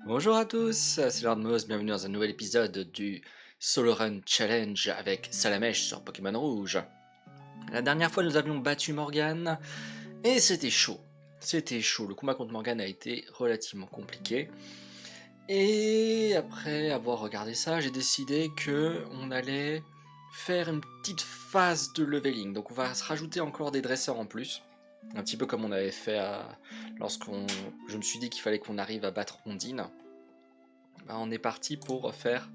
Bonjour à tous, c'est Lord Moss, bienvenue dans un nouvel épisode du Solo Run Challenge avec Salamèche sur Pokémon Rouge. La dernière fois nous avions battu Morgane et c'était chaud. C'était chaud, le combat contre Morgane a été relativement compliqué. Et après avoir regardé ça, j'ai décidé que on allait faire une petite phase de leveling. Donc on va se rajouter encore des dresseurs en plus. Un petit peu comme on avait fait je me suis dit qu'il fallait qu'on arrive à battre Ondine. On est parti pour faire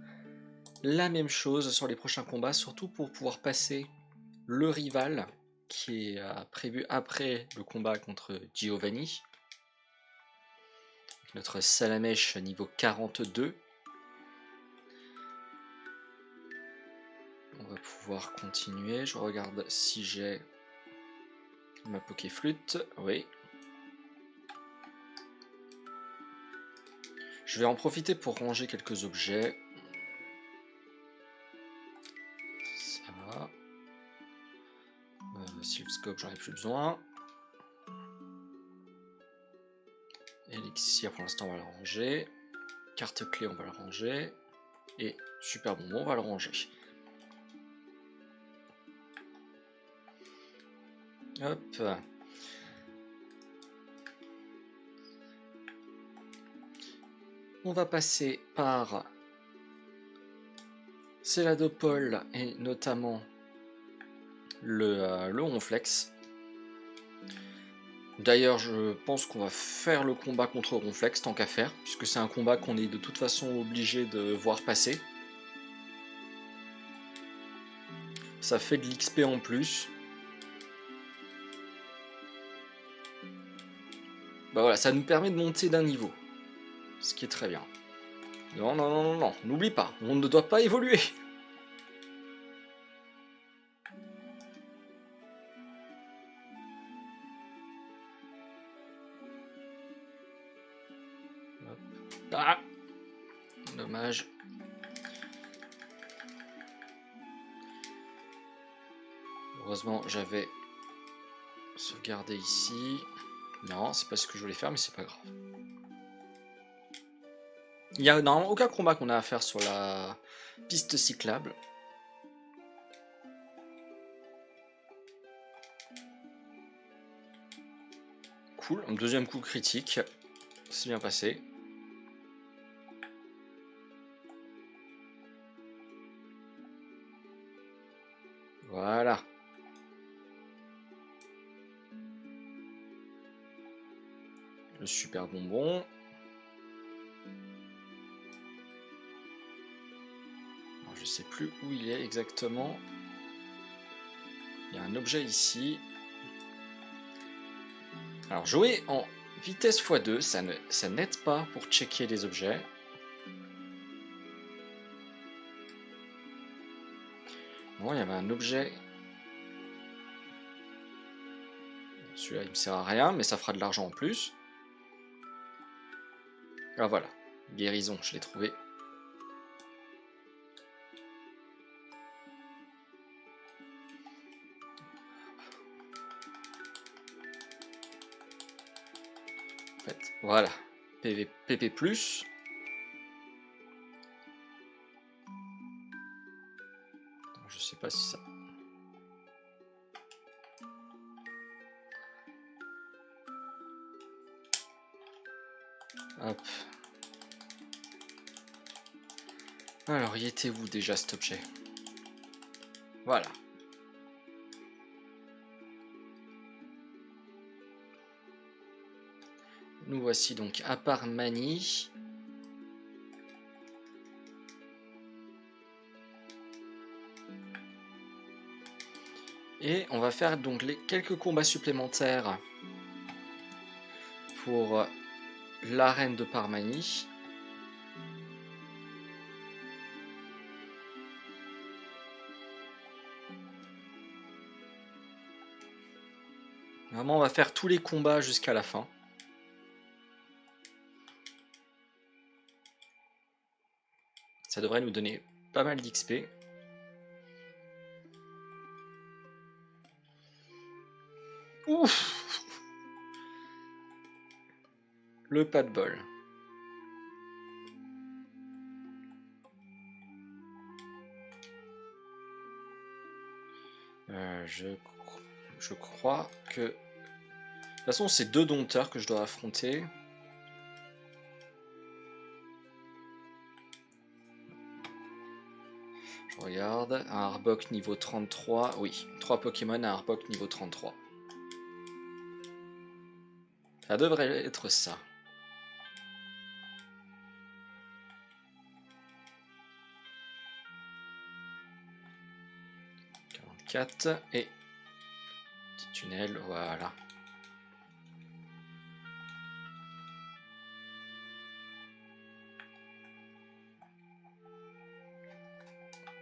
la même chose sur les prochains combats, surtout pour pouvoir passer le rival qui est prévu après le combat contre Giovanni. Notre Salamèche niveau 42. On va pouvoir continuer. Je regarde si j'ai ma Pokéflûte. Oui. Je vais en profiter pour ranger quelques objets. Ça va. Silphscope, j'en ai plus besoin. Elixir, pour l'instant, on va le ranger. Carte clé, on va le ranger. Et super bonbon, on va le ranger. Hop. On va passer par Céladopole et notamment le Ronflex. D'ailleurs, je pense qu'on va faire le combat contre Ronflex tant qu'à faire, puisque c'est un combat qu'on est de toute façon obligé de voir passer. Ça fait de l'XP en plus. Bah voilà, ça nous permet de monter d'un niveau. Ce qui est très bien. Non, non, non, non, non, n'oublie pas, on ne doit pas évoluer. Ah, dommage. Heureusement, j'avais sauvegardé ici. Non, c'est pas ce que je voulais faire, mais c'est pas grave. Il n'y a normalement aucun combat qu'on a à faire sur la piste cyclable. Cool, un deuxième coup critique. C'est bien passé. Voilà. Le super bonbon. Alors, je sais plus où il est exactement. Il y a un objet ici. Alors jouer en vitesse x2, ça n'aide pas pour checker les objets. Bon, il y avait un objet. Celui-là, il me sert à rien, mais ça fera de l'argent en plus. Ah voilà, guérison, je l'ai trouvé. En fait, voilà, PP+. Je sais pas si ça... Hop. Alors, il était où déjà cet objet? Voilà. Nous voici donc à Parmanie. Et on va faire donc quelques combats supplémentaires pour l'arène de Parmanie. Vraiment, on va faire tous les combats jusqu'à la fin. Ça devrait nous donner pas mal d'XP. Ouf! Le pas de bol. Je crois que... De toute façon, c'est 2 dompteurs que je dois affronter. Je regarde. Un Arbok niveau 33. Oui, 3 Pokémon, un Arbok niveau 33. Ça devrait être ça. 44 et... Petit tunnel, voilà.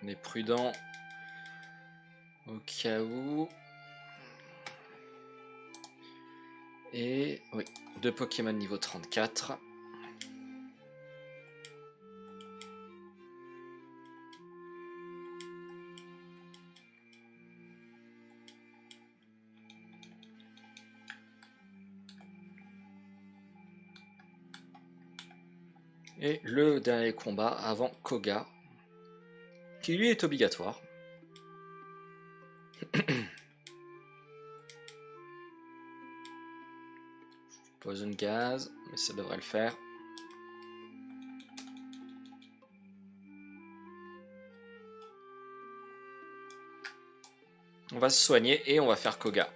On est prudent au cas où. Et oui, 2 Pokémon niveau 34. Et le dernier combat avant Koga, qui lui est obligatoire. Poison gaz, mais ça devrait le faire. On va se soigner et on va faire Koga.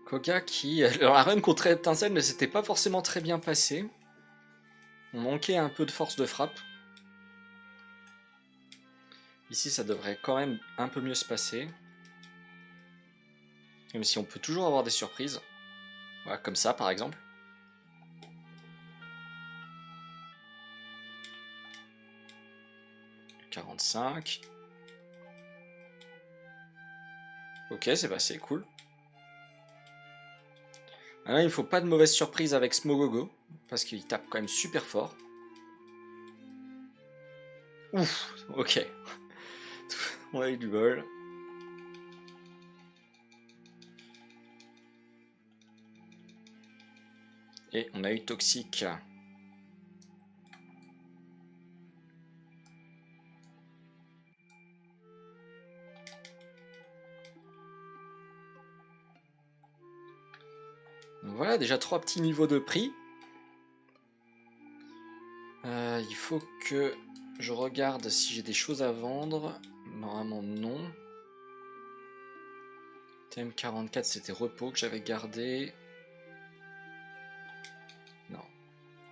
Koga qui... Alors la run contre Étincelle ne s'était pas forcément très bien passée. On manquait un peu de force de frappe. Ici ça devrait quand même un peu mieux se passer. Même si on peut toujours avoir des surprises. Voilà, comme ça par exemple. « 45. Ok, c'est passé, cool. Là, il ne faut pas de mauvaise surprise avec Smogogo, parce qu'il tape quand même super fort. Ouf, ok. On a eu du bol. Et on a eu Toxique. Donc voilà, déjà 3 petits niveaux de prix. Il faut que je regarde si j'ai des choses à vendre. Normalement non. TM44 c'était repos que j'avais gardé. Non.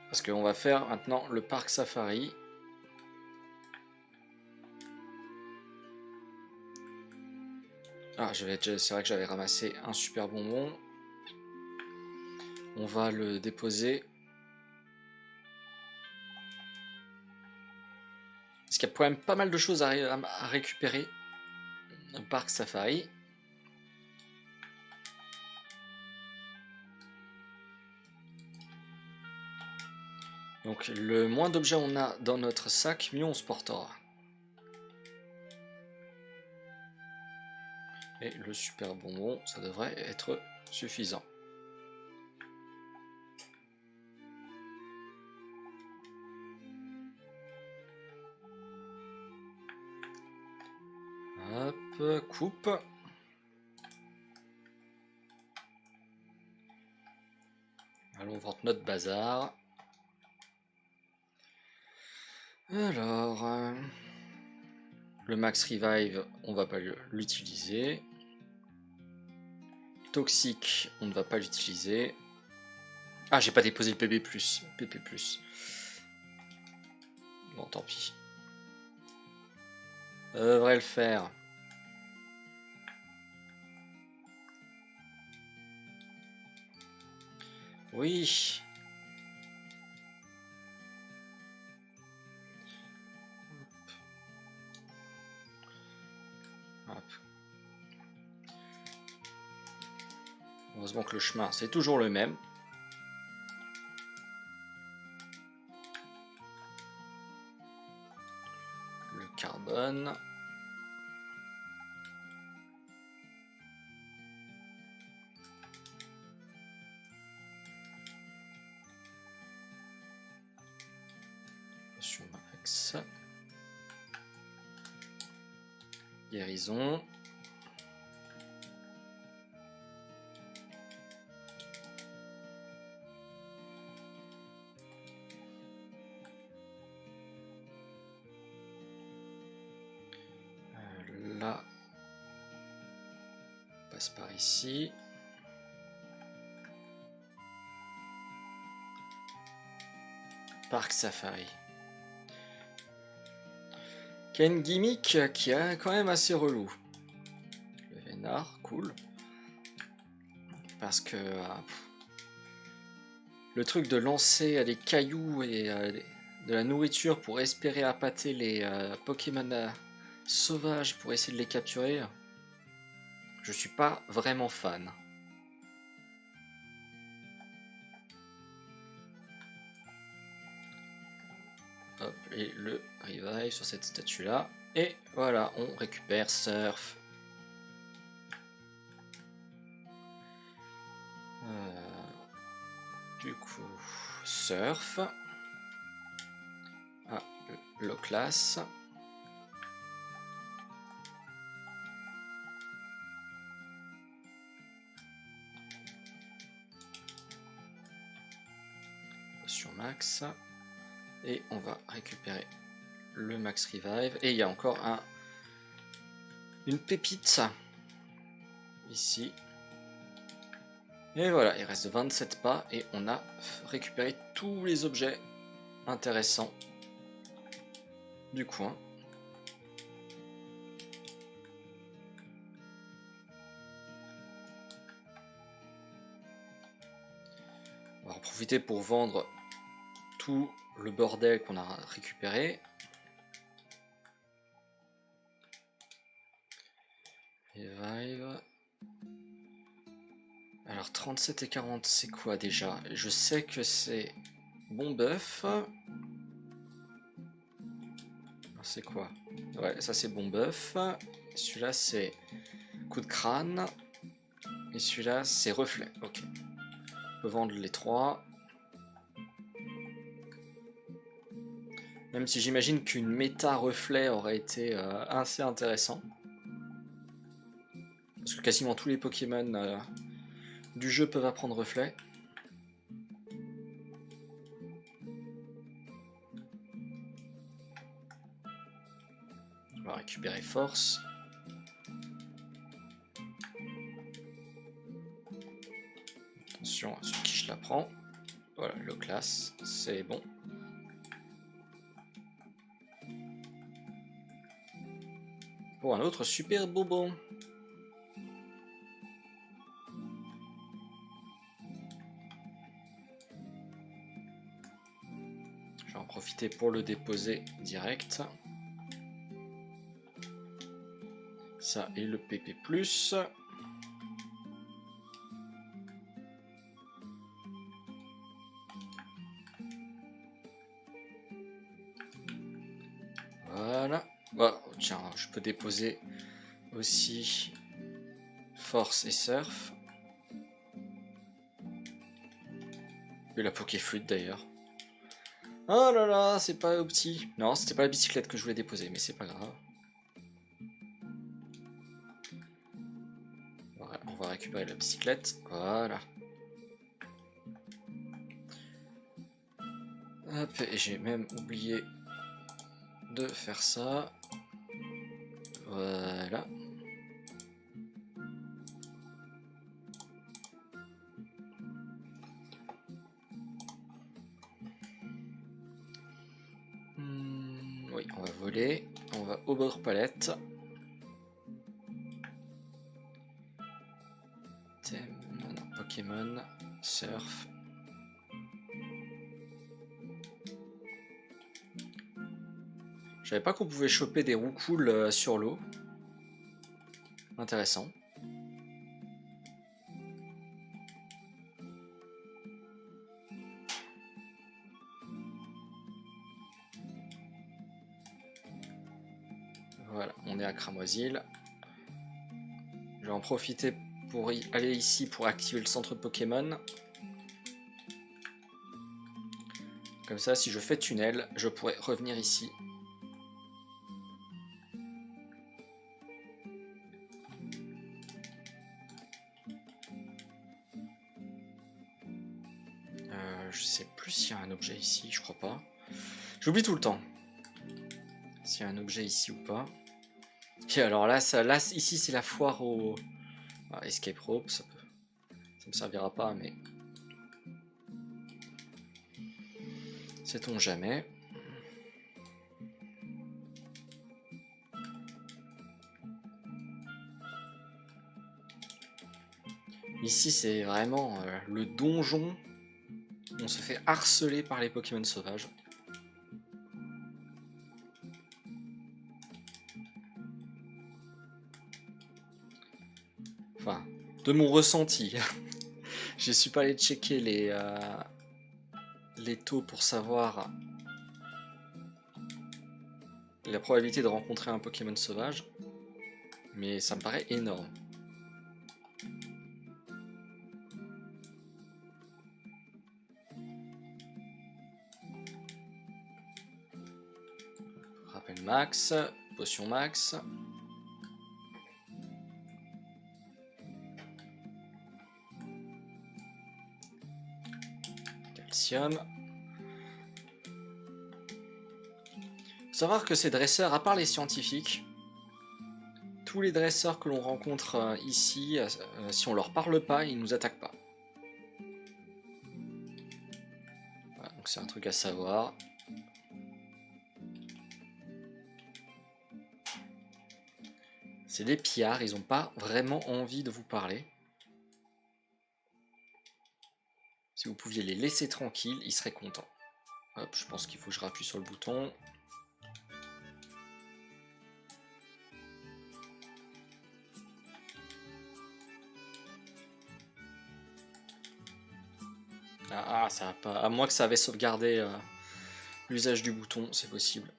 Parce qu'on va faire maintenant le parc safari. Ah, c'est vrai que j'avais ramassé un super bonbon. On va le déposer. Parce qu'il y a quand même pas mal de choses à récupérer. Un parc safari. Donc le moins d'objets on a dans notre sac, mieux on se portera. Et le super bonbon, ça devrait être suffisant. Hop, coupe. Allons vendre notre bazar. Alors, le max revive, on va pas l'utiliser. Toxique, on ne va pas l'utiliser. Ah, j'ai pas déposé le PP+. PP+. Bon, tant pis. Ça devrait le faire. Oui. Hop. Heureusement que le chemin, c'est toujours le même. Le carbone. Potion max. Guérison. Là, on passe par ici. Parc Safari. Qui a une gimmick qui est quand même assez relou. Le Vénard, cool. Parce que le truc de lancer des cailloux et de la nourriture pour espérer appâter les Pokémon sauvages pour essayer de les capturer, je suis pas vraiment fan. Hop, et le revive sur cette statue là. Et voilà, on récupère Surf. Du coup, Surf. Ah, low class. Potion max. Et on va récupérer le max revive. Et il y a encore une pépite ici. Et voilà, il reste 27 pas et on a récupéré tous les objets intéressants du coin. On va en profiter pour vendre tout le bordel qu'on a récupéré. Revive. Alors 37 et 40 c'est quoi déjà? Je sais que c'est bon buff. C'est quoi? Ouais, ça c'est bon buff. Celui-là c'est coup de crâne. Et celui-là c'est reflet. Ok. On peut vendre les trois. Même si j'imagine qu'une méta reflet aurait été assez intéressant. Parce que quasiment tous les Pokémon du jeu peuvent apprendre reflet. On va récupérer force. Attention à sur qui je la prends. Voilà, le classe, c'est bon. Pour un autre super bonbon. Je vais en profiter pour le déposer direct. Ça et le PP+. Voilà. Oh, tiens, je peux déposer aussi force et surf. Et la Pokéflûte d'ailleurs. Oh là là, c'est pas au petit. Non, c'était pas la bicyclette que je voulais déposer, mais c'est pas grave. On va récupérer la bicyclette. Voilà. Hop, et j'ai même oublié de faire ça. Voilà. Oui, on va voler. On va au bord palette. Thème, non, Pokémon, surf. Je savais pas qu'on pouvait choper des roucoules sur l'eau. Intéressant. Voilà, on est à Cramoisil. Je vais en profiter pour aller ici pour activer le centre Pokémon. Comme ça, si je fais tunnel, je pourrais revenir ici. Je sais plus s'il y a un objet ici, je crois pas. J'oublie tout le temps s'il y a un objet ici ou pas. Et alors là, ici c'est la foire au escape rope, ça me servira pas, mais sait-on jamais. Ici c'est vraiment le donjon. On se fait harceler par les Pokémon sauvages. Enfin, de mon ressenti. Je suis pas allé checker les taux pour savoir la probabilité de rencontrer un Pokémon sauvage. Mais ça me paraît énorme. Rappel max, potion max. Calcium. Faut savoir que ces dresseurs, à part les scientifiques, tous les dresseurs que l'on rencontre ici, si on leur parle pas, ils nous attaquent pas. Voilà, donc c'est un truc à savoir. C'est des pillards, ils n'ont pas vraiment envie de vous parler. Si vous pouviez les laisser tranquilles, ils seraient contents. Hop, je pense qu'il faut que je rappuie sur le bouton. Ah, ça va pas. À moins que ça avait sauvegardé l'usage du bouton, c'est possible.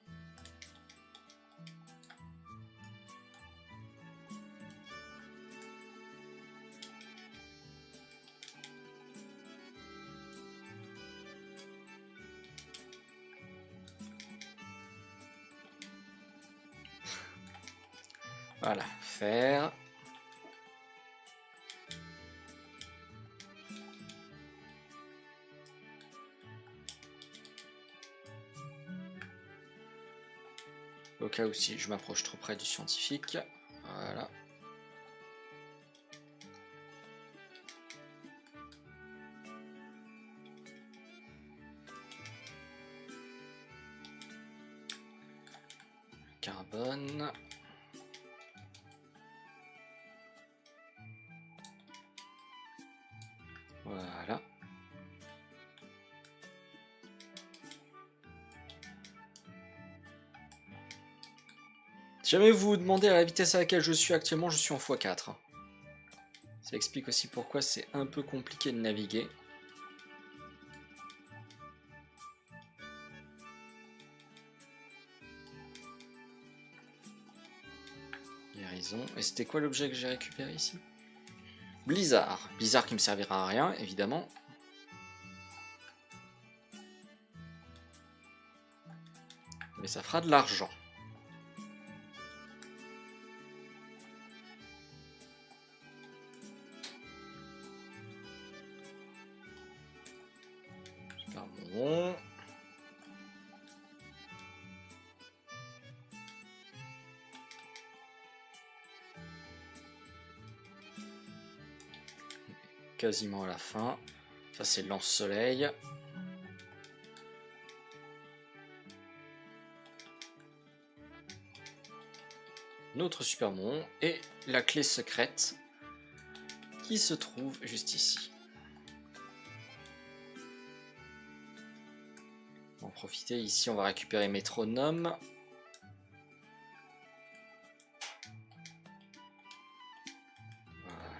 Voilà, faire. Au cas où si je m'approche trop près du scientifique. Voilà. Carbone. Voilà. Si jamais vous vous demandez à la vitesse à laquelle je suis actuellement, je suis en x4. Ça explique aussi pourquoi c'est un peu compliqué de naviguer. Guérison. Et c'était quoi l'objet que j'ai récupéré ici? Blizzard. Blizzard qui me servira à rien, évidemment. Mais ça fera de l'argent. Super bon. Quasiment à la fin. Ça c'est le lance-soleil. Notre supermon et la clé secrète qui se trouve juste ici. On va en profiter ici, on va récupérer métronome.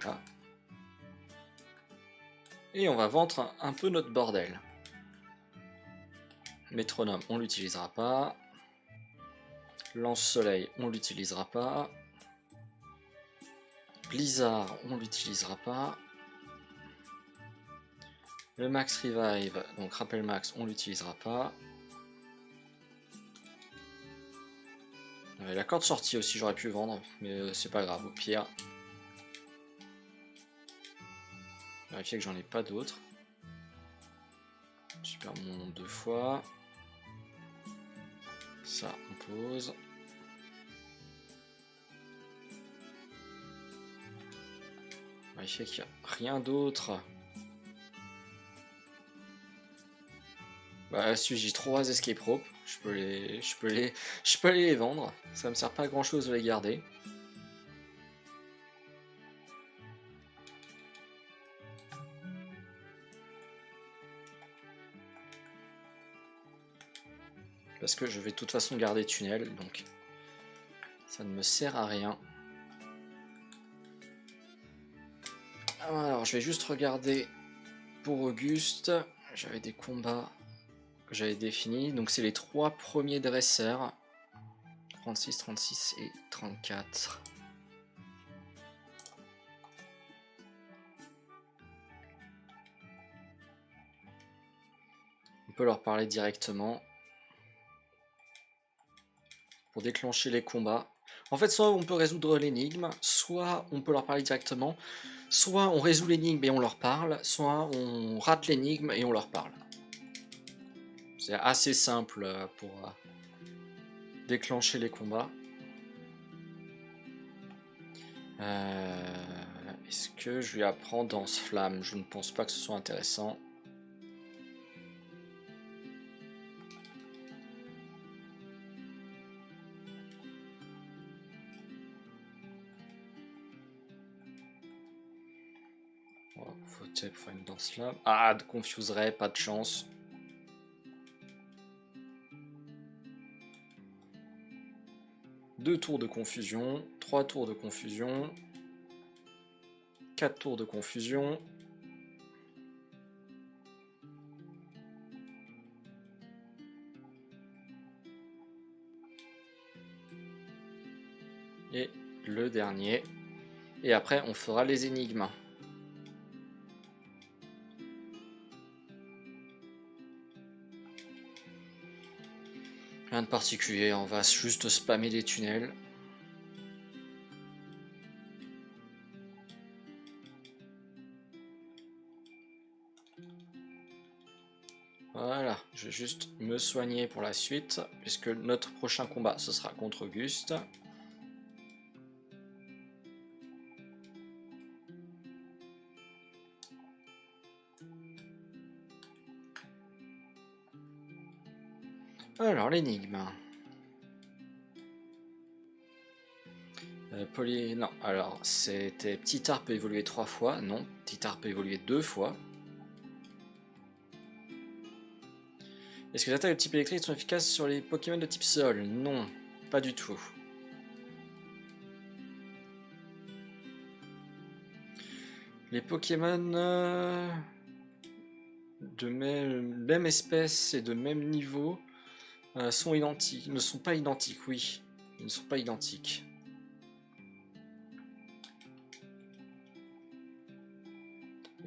Voilà. Et on va vendre un peu notre bordel. Métronome, on l'utilisera pas. Lance-soleil, on l'utilisera pas. Blizzard, on l'utilisera pas. Le max revive, donc rappel max, on l'utilisera pas. La corde sortie aussi, j'aurais pu vendre, mais c'est pas grave, au pire. Vérifier que j'en ai pas d'autres. Super mon 2 fois. Ça, on pose. Vérifier qu'il n'y a rien d'autre. Bah si j'ai 3 escape ropes, je peux aller les vendre. Ça me sert pas à grand chose de les garder. Parce que je vais de toute façon garder tunnel, donc ça ne me sert à rien. Alors je vais juste regarder pour Auguste. J'avais des combats que j'avais définis. Donc c'est les 3 premiers dresseurs. 36, 36 et 34. On peut leur parler directement. Pour déclencher les combats. En fait, soit on peut résoudre l'énigme, soit on peut leur parler directement, soit on résout l'énigme et on leur parle, soit on rate l'énigme et on leur parle. C'est assez simple pour déclencher les combats. Est-ce que je lui apprends Danse Flamme? Je ne pense pas que ce soit intéressant. Faut faire une Danse Flamme. Ah, de confuserait, pas de chance. Deux tours de confusion, 3 tours de confusion, 4 tours de confusion. Et le dernier. Et après, on fera les énigmes. Rien de particulier, on va juste spammer les tunnels. Voilà, je vais juste me soigner pour la suite, puisque notre prochain combat, ce sera contre Auguste. Alors, l'énigme. Non, alors, c'était petit art peut évoluer 3 fois. Non, petit art peut évoluer 2 fois. Est-ce que les attaques de type électrique sont efficaces sur les Pokémon de type sol? Non, pas du tout. Les Pokémon de même espèce et de même niveau sont identiques. Ne sont pas identiques, oui. Ils ne sont pas identiques.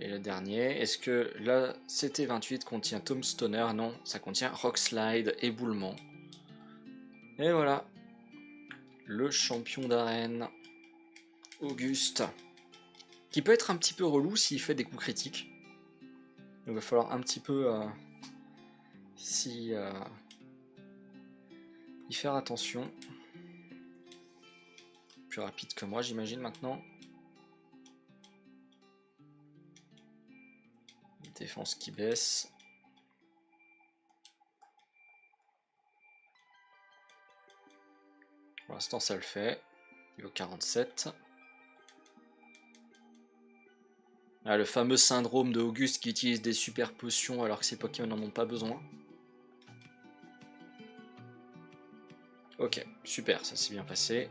Et le dernier, est-ce que la CT28 contient Tombstoner? Non, ça contient Rock Slide, éboulement. Et voilà, le champion d'arène, Auguste, qui peut être un petit peu relou s'il fait des coups critiques. Il va falloir un petit peu y faire attention. Plus rapide que moi, j'imagine maintenant. Défense qui baisse. Pour l'instant, ça le fait. Niveau 47. Ah, le fameux syndrome de Auguste qui utilise des super potions alors que ses Pokémon n'en ont pas besoin. Ok, super, ça s'est bien passé.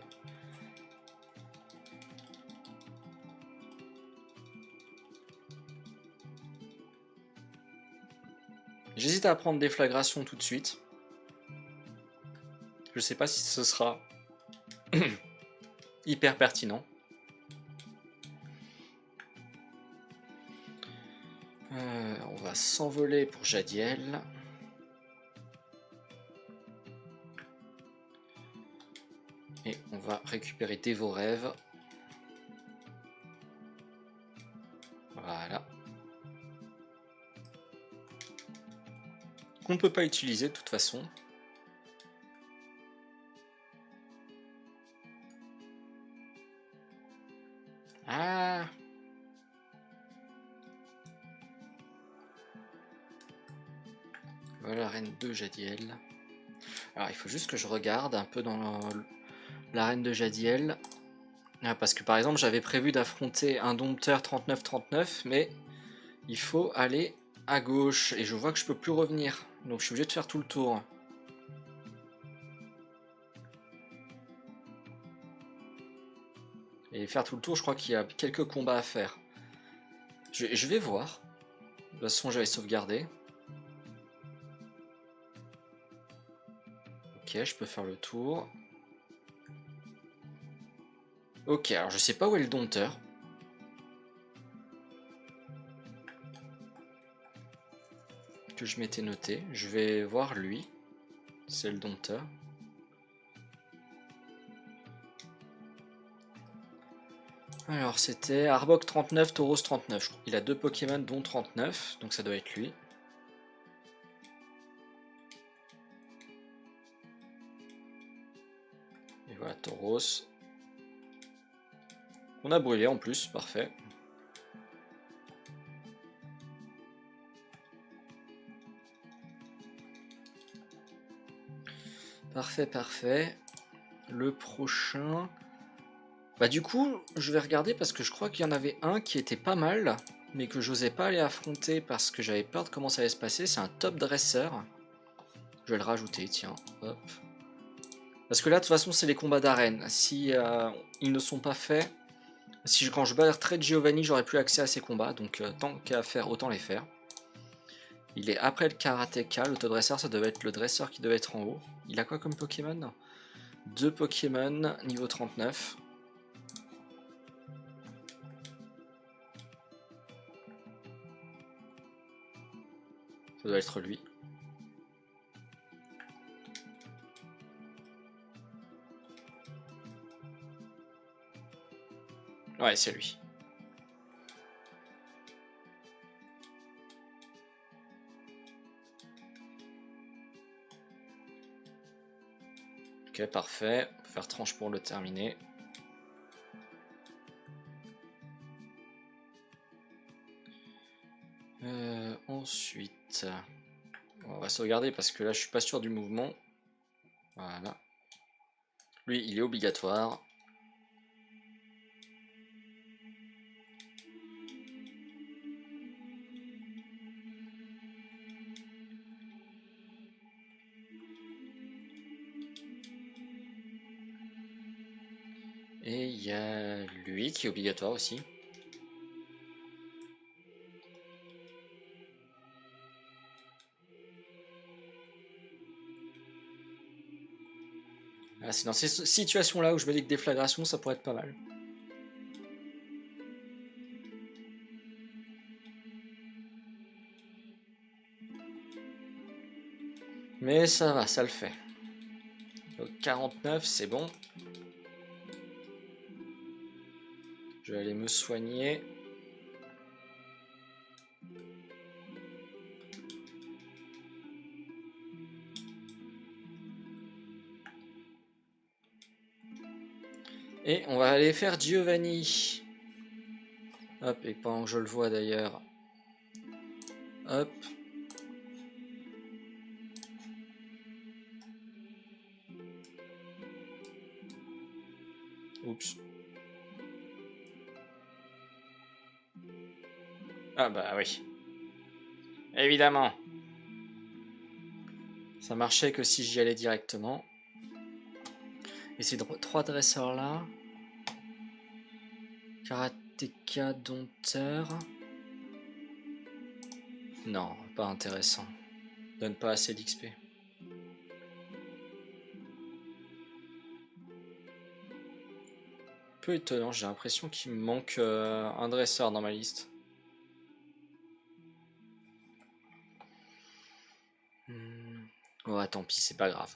J'hésite à prendre déflagration tout de suite. Je sais pas si ce sera hyper pertinent. On va s'envoler pour Jadiel. Et on va récupérer Dévos Rêves. Voilà. Qu'on ne peut pas utiliser de toute façon. Ah! Voilà, reine 2 Jadiel. Alors il faut juste que je regarde un peu dans l'arène de Jadiel. Ah, parce que par exemple j'avais prévu d'affronter un dompteur 39-39, mais il faut aller à gauche. Et je vois que je peux plus revenir. Donc je suis obligé de faire tout le tour. Et faire tout le tour, je crois qu'il y a quelques combats à faire. Je vais voir. De toute façon j'avais sauvegardé. Ok, je peux faire le tour. Ok, alors je sais pas où est le dompteur. Que je m'étais noté. Je vais voir lui. C'est le dompteur. Alors c'était Arbok 39, Tauros 39. Je crois. Il a 2 Pokémon dont 39, donc ça doit être lui. Et voilà, Tauros. On a brûlé en plus, parfait. Parfait, parfait. Le prochain... Bah du coup, je vais regarder parce que je crois qu'il y en avait un qui était pas mal, mais que j'osais pas aller affronter parce que j'avais peur de comment ça allait se passer. C'est un top dresseur. Je vais le rajouter, tiens, hop. Parce que là, de toute façon, c'est les combats d'arène. Si ils ne sont pas faits, quand je battrais Giovanni, j'aurais plus accès à ces combats, donc tant qu'à faire, autant les faire. Il est après le karatéka, l'autodresseur, ça devait être le dresseur qui devait être en haut. Il a quoi comme Pokémon? 2 Pokémon, niveau 39. Ça doit être lui. Ouais, c'est lui. Ok, parfait. On peut faire tranche pour le terminer. Ensuite, on va sauvegarder parce que là, je suis pas sûr du mouvement. Voilà. Lui, il est obligatoire. Et il y a lui qui est obligatoire aussi. Ah, c'est dans ces situations-là où je me dis que déflagration, ça pourrait être pas mal. Mais ça va, ça le fait. Donc 49, c'est bon. Je vais aller me soigner. Et on va aller faire Giovanni. Hop, et pendant que je le vois d'ailleurs. Hop. Oups. Ah bah oui. Évidemment. Ça marchait que si j'y allais directement. Et ces 3 dresseurs là. Karatéka, dompteur. Non, pas intéressant. Donne pas assez d'XP. Peu étonnant, j'ai l'impression qu'il me manque un dresseur dans ma liste. Ouais, tant pis, c'est pas grave.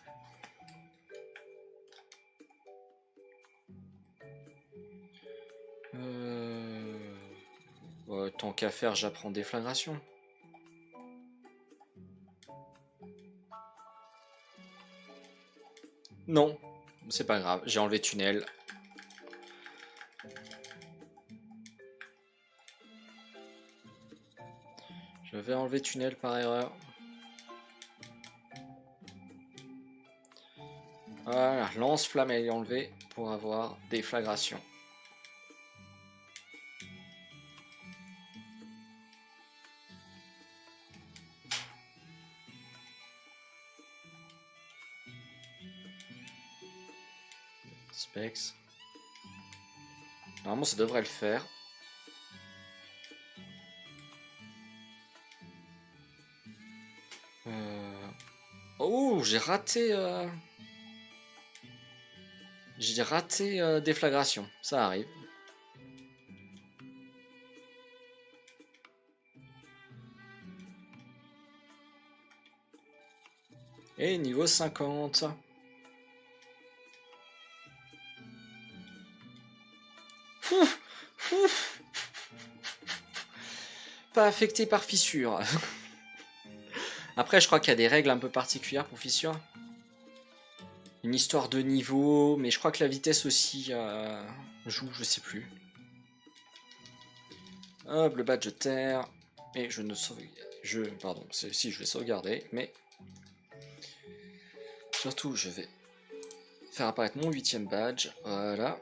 Ouais, tant qu'à faire, j'apprends déflagration. Non, c'est pas grave, j'ai enlevé tunnel. Je vais enlever tunnel par erreur. Voilà, lance-flamme elle est enlevée pour avoir déflagration. Specs. Normalement ça devrait le faire. Oh, j'ai raté... J'ai raté déflagration, ça arrive. Et niveau 50. Pas affecté par fissure. Après, je crois qu'il y a des règles un peu particulières pour fissure. Une histoire de niveau, mais je crois que la vitesse aussi joue, je sais plus. Hop, le badge terre. Et je ne sauvegarde. Pardon, si je vais sauvegarder, mais surtout je vais faire apparaître mon 8ème badge. Voilà.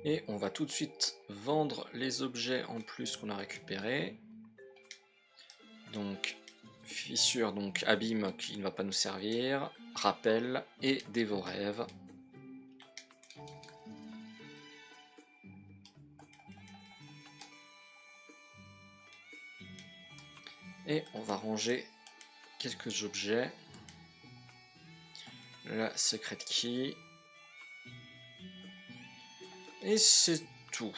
Et on va tout de suite vendre les objets en plus qu'on a récupérés. Donc, fissure, donc abîme qui ne va pas nous servir. Rappel et dévorève. Et on va ranger quelques objets. La secret key. Et c'est tout.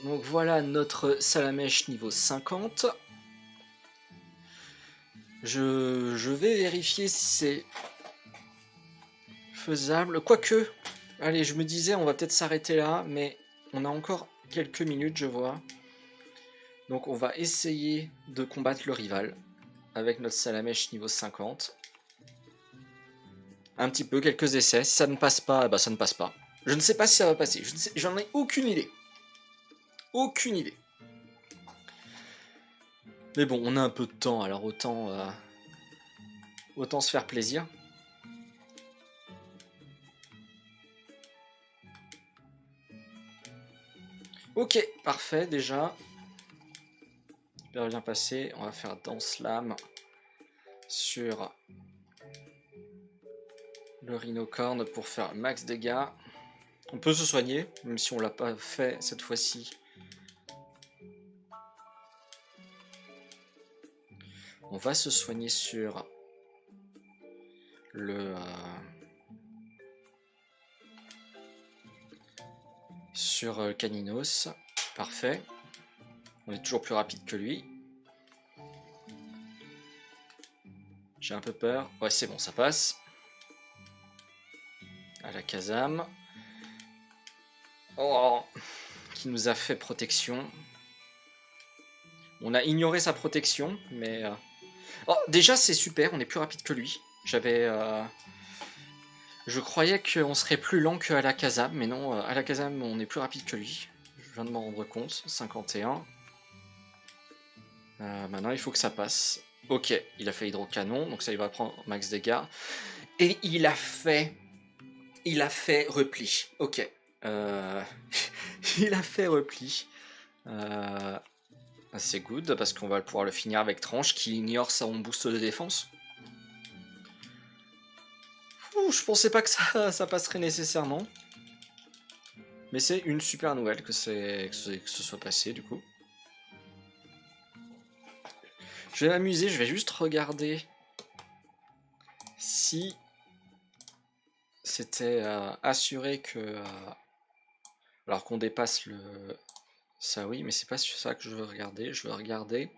Donc voilà notre salamèche niveau 50. Je vais vérifier si c'est faisable. Quoique, allez, je me disais on va peut-être s'arrêter là, mais on a encore quelques minutes, je vois. Donc on va essayer de combattre le rival avec notre salamèche niveau 50. Un petit peu, quelques essais. Si ça ne passe pas, bah ça ne passe pas. Je ne sais pas si ça va passer. J'en ai aucune idée. Aucune idée. Mais bon, on a un peu de temps, alors autant se faire plaisir. Ok, parfait déjà. Super bien passé. On va faire danse lame sur le rhinocorne pour faire max dégâts. On peut se soigner, même si on l'a pas fait cette fois-ci. On va se soigner sur le sur Caninos. Parfait. On est toujours plus rapide que lui. J'ai un peu peur. Ouais, c'est bon, ça passe. À la Kazam. Oh, qui nous a fait protection. On a ignoré sa protection, mais... Oh, déjà, c'est super, on est plus rapide que lui. Je croyais qu'on serait plus lent qu'à la Kazam, mais non, à la Kazam, on est plus rapide que lui. Je viens de m'en rendre compte. 51. Maintenant, il faut que ça passe. Ok, il a fait hydrocanon, donc ça, il va prendre max dégâts. Et il a fait repli. Ok. Il a fait repli. C'est good, parce qu'on va pouvoir le finir avec Tranche, qui ignore son boost de défense. Ouh, je pensais pas que ça passerait nécessairement. Mais c'est une super nouvelle que ce soit passé, du coup. Je vais m'amuser, je vais juste regarder si c'était assuré que Alors qu'on dépasse le... Ça oui, mais c'est pas sur ça que je veux regarder. Je veux regarder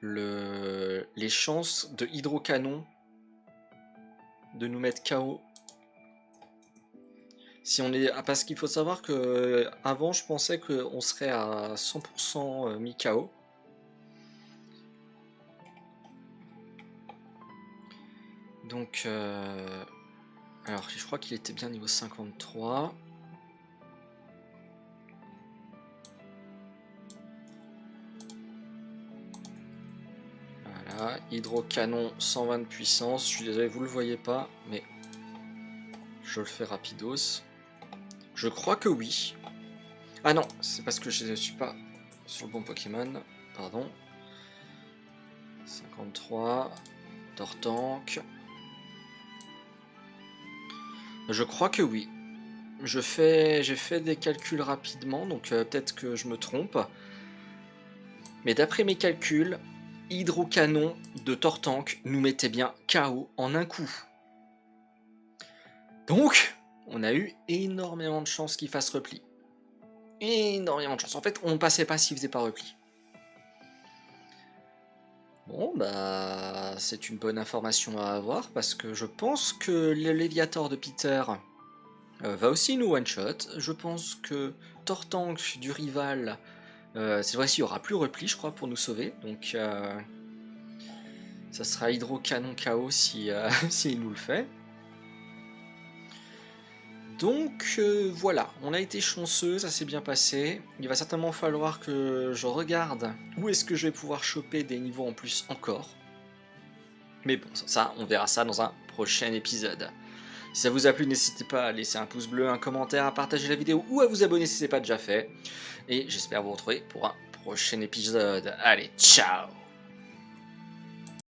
les chances de hydrocanon de nous mettre KO. Si on est... Parce qu'il faut savoir que avant je pensais qu'on serait à 100% mis KO. Donc... Alors je crois qu'il était bien niveau 53. Voilà, hydrocanon 120 de puissance. Je suis désolé, vous le voyez pas, mais je le fais rapidos. Je crois que oui. Ah non, c'est parce que je ne suis pas sur le bon Pokémon. Pardon. 53. Tortank. Je crois que oui. J'ai fait des calculs rapidement, donc peut-être que je me trompe. Mais d'après mes calculs, hydrocanon de Tortank nous mettait bien KO en un coup. Donc, on a eu énormément de chances qu'il fasse repli. Énormément de chance. En fait, on ne passait pas s'il faisait pas repli. Bon, bah, c'est une bonne information à avoir parce que je pense que le Léviator de Peter va aussi nous one-shot. Je pense que Tortank du rival, cette fois-ci, il n'y aura plus repli, je crois, pour nous sauver. Donc, ça sera Hydrocanon KO si, s'il nous le fait. Donc voilà, on a été chanceux, ça s'est bien passé. Il va certainement falloir que je regarde où est-ce que je vais pouvoir choper des niveaux en plus encore. Mais bon, ça, on verra ça dans un prochain épisode. Si ça vous a plu, n'hésitez pas à laisser un pouce bleu, un commentaire, à partager la vidéo ou à vous abonner si ce n'est pas déjà fait. Et j'espère vous retrouver pour un prochain épisode. Allez, ciao!